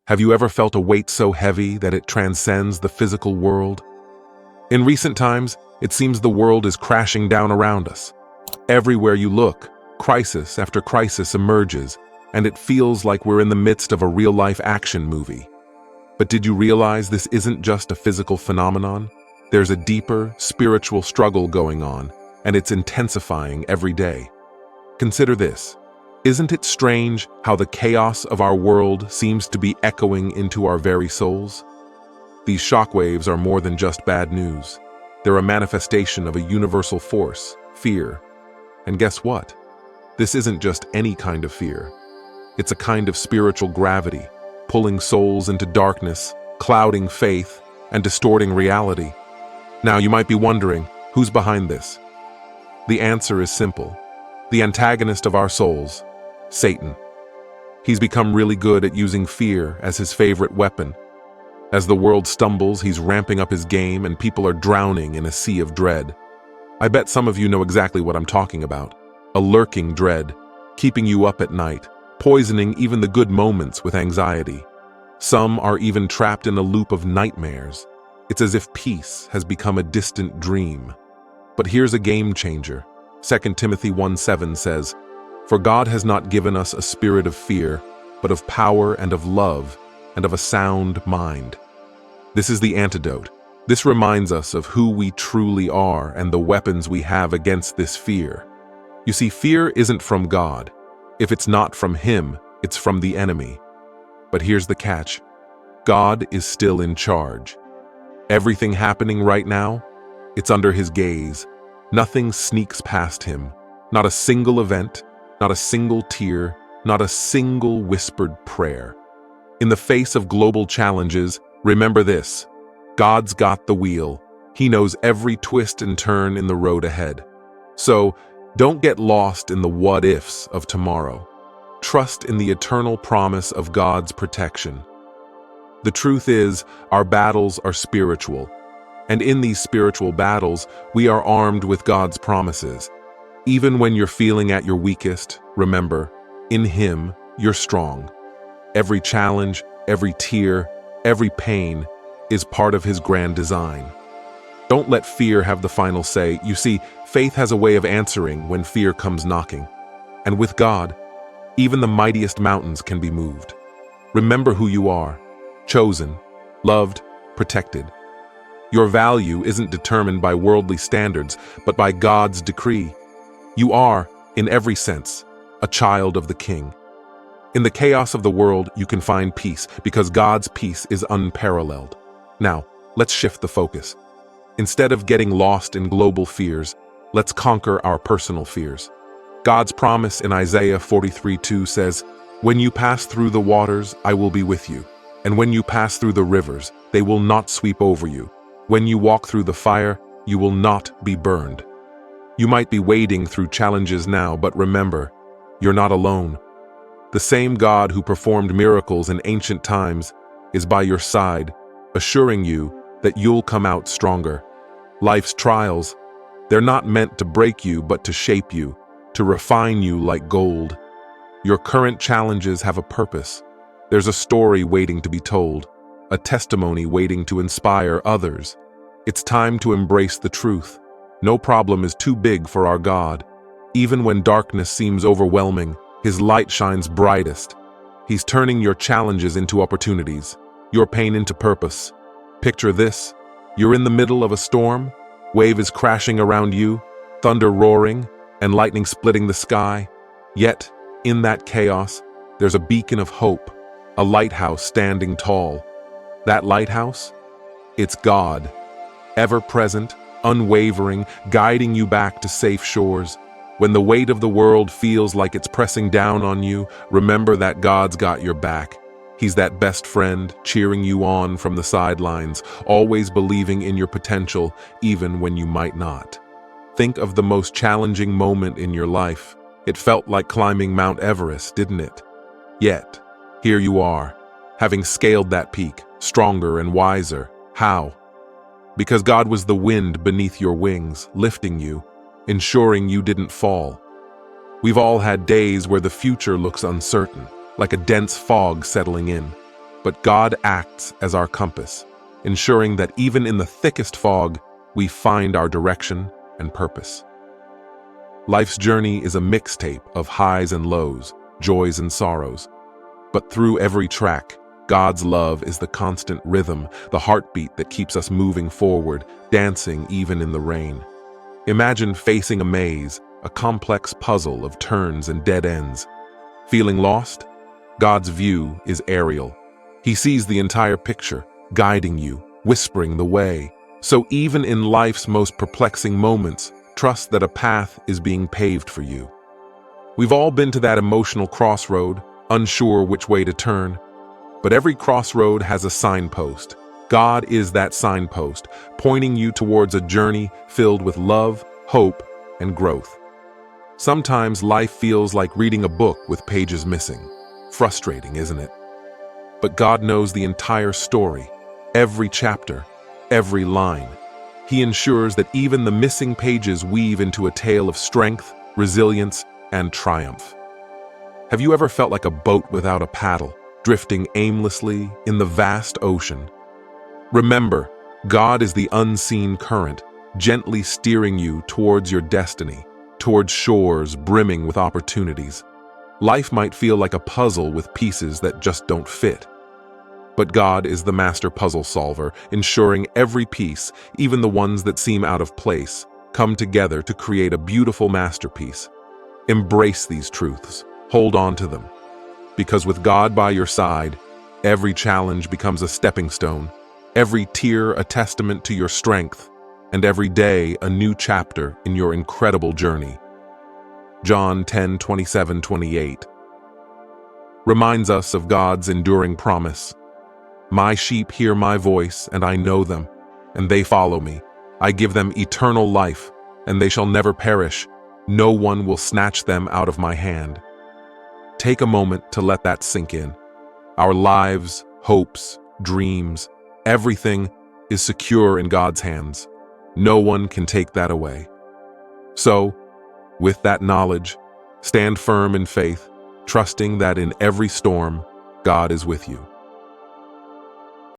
Have you ever felt a weight so heavy that it transcends the physical world? In recent times, it seems the world is crashing down around us. Everywhere you look, crisis after crisis emerges, and it feels like we're in the midst of a real-life action movie. But did you realize this isn't just a physical phenomenon? There's a deeper, spiritual struggle going on, and it's intensifying every day. Consider this. Isn't it strange how the chaos of our world seems to be echoing into our very souls? These shockwaves are more than just bad news. They're a manifestation of a universal force, fear. And guess what? This isn't just any kind of fear. It's a kind of spiritual gravity, pulling souls into darkness, clouding faith, and distorting reality. Now you might be wondering, who's behind this? The answer is simple. The antagonist of our souls, Satan. He's become really good at using fear as his favorite weapon. As the world stumbles, he's ramping up his game and people are drowning in a sea of dread. I bet some of you know exactly what I'm talking about. A lurking dread, keeping you up at night, poisoning even the good moments with anxiety. Some are even trapped in a loop of nightmares. It's as if peace has become a distant dream. But here's a game changer. 2 Timothy 1:7 says, "For God has not given us a spirit of fear, but of power and of love and of a sound mind." This is the antidote. This reminds us of who we truly are and the weapons we have against this fear. You see, fear isn't from God. If it's not from Him, it's from the enemy. But here's the catch. God is still in charge. Everything happening right now, it's under His gaze. Nothing sneaks past Him. Not a single event, not a single tear, not a single whispered prayer. In the face of global challenges, remember this. God's got the wheel. He knows every twist and turn in the road ahead. So, don't get lost in the what-ifs of tomorrow. Trust in the eternal promise of God's protection. The truth is, our battles are spiritual. And in these spiritual battles, we are armed with God's promises. Even when you're feeling at your weakest, remember, in Him, you're strong. Every challenge, every tear, every pain is part of His grand design. Don't let fear have the final say. You see, faith has a way of answering when fear comes knocking. And with God, even the mightiest mountains can be moved. Remember who you are, chosen, loved, protected. Your value isn't determined by worldly standards, but by God's decree. You are, in every sense, a child of the King. In the chaos of the world, you can find peace, because God's peace is unparalleled. Now, let's shift the focus. Instead of getting lost in global fears, let's conquer our personal fears. God's promise in Isaiah 43:2 says, "When you pass through the waters, I will be with you. And when you pass through the rivers, they will not sweep over you. When you walk through the fire, you will not be burned." You might be wading through challenges now, but remember, you're not alone. The same God who performed miracles in ancient times is by your side, assuring you that you'll come out stronger. Life's trials, they're not meant to break you, but to shape you, to refine you like gold. Your current challenges have a purpose. There's a story waiting to be told, a testimony waiting to inspire others. It's time to embrace the truth. No problem is too big for our God. Even when darkness seems overwhelming, His light shines brightest. He's turning your challenges into opportunities, your pain into purpose. Picture this. You're in the middle of a storm, wave is crashing around you, thunder roaring, and lightning splitting the sky. Yet, in that chaos, there's a beacon of hope, a lighthouse standing tall. That lighthouse? It's God, ever present, unwavering, guiding you back to safe shores. When the weight of the world feels like it's pressing down on you, remember that God's got your back. He's that best friend, cheering you on from the sidelines, always believing in your potential, even when you might not. Think of the most challenging moment in your life. It felt like climbing Mount Everest, didn't it? Yet, here you are, having scaled that peak, stronger and wiser. How? Because God was the wind beneath your wings, lifting you, ensuring you didn't fall. We've all had days where the future looks uncertain, like a dense fog settling in. but God acts as our compass, ensuring that even in the thickest fog, we find our direction and purpose. Life's journey is a mixtape of highs and lows, joys and sorrows. But through every track, God's love is the constant rhythm, the heartbeat that keeps us moving forward, dancing even in the rain. Imagine facing a maze, a complex puzzle of turns and dead ends. Feeling lost? God's view is aerial. He sees the entire picture, guiding you, whispering the way. So even in life's most perplexing moments, trust that a path is being paved for you. We've all been to that emotional crossroad, unsure which way to turn. But every crossroad has a signpost. God is that signpost, pointing you towards a journey filled with love, hope, and growth. Sometimes life feels like reading a book with pages missing. Frustrating, isn't it? But God knows the entire story, every chapter, every line. He ensures that even the missing pages weave into a tale of strength, resilience, and triumph. Have you ever felt like a boat without a paddle, drifting aimlessly in the vast ocean? Remember, God is the unseen current, gently steering you towards your destiny, towards shores brimming with opportunities. Life might feel like a puzzle with pieces that just don't fit. But God is the master puzzle solver, ensuring every piece, even the ones that seem out of place, come together to create a beautiful masterpiece. Embrace these truths. Hold on to them. Because with God by your side, every challenge becomes a stepping stone, every tear a testament to your strength, and every day a new chapter in your incredible journey. John 10:27-28 reminds us of God's enduring promise. My sheep hear my voice, and I know them, and they follow me. I give them eternal life, and they shall never perish. No one will snatch them out of my hand. Take a moment to let that sink in. Our lives, hopes, dreams, everything is secure in God's hands. No one can take that away. So, with that knowledge, stand firm in faith, trusting that in every storm, God is with you.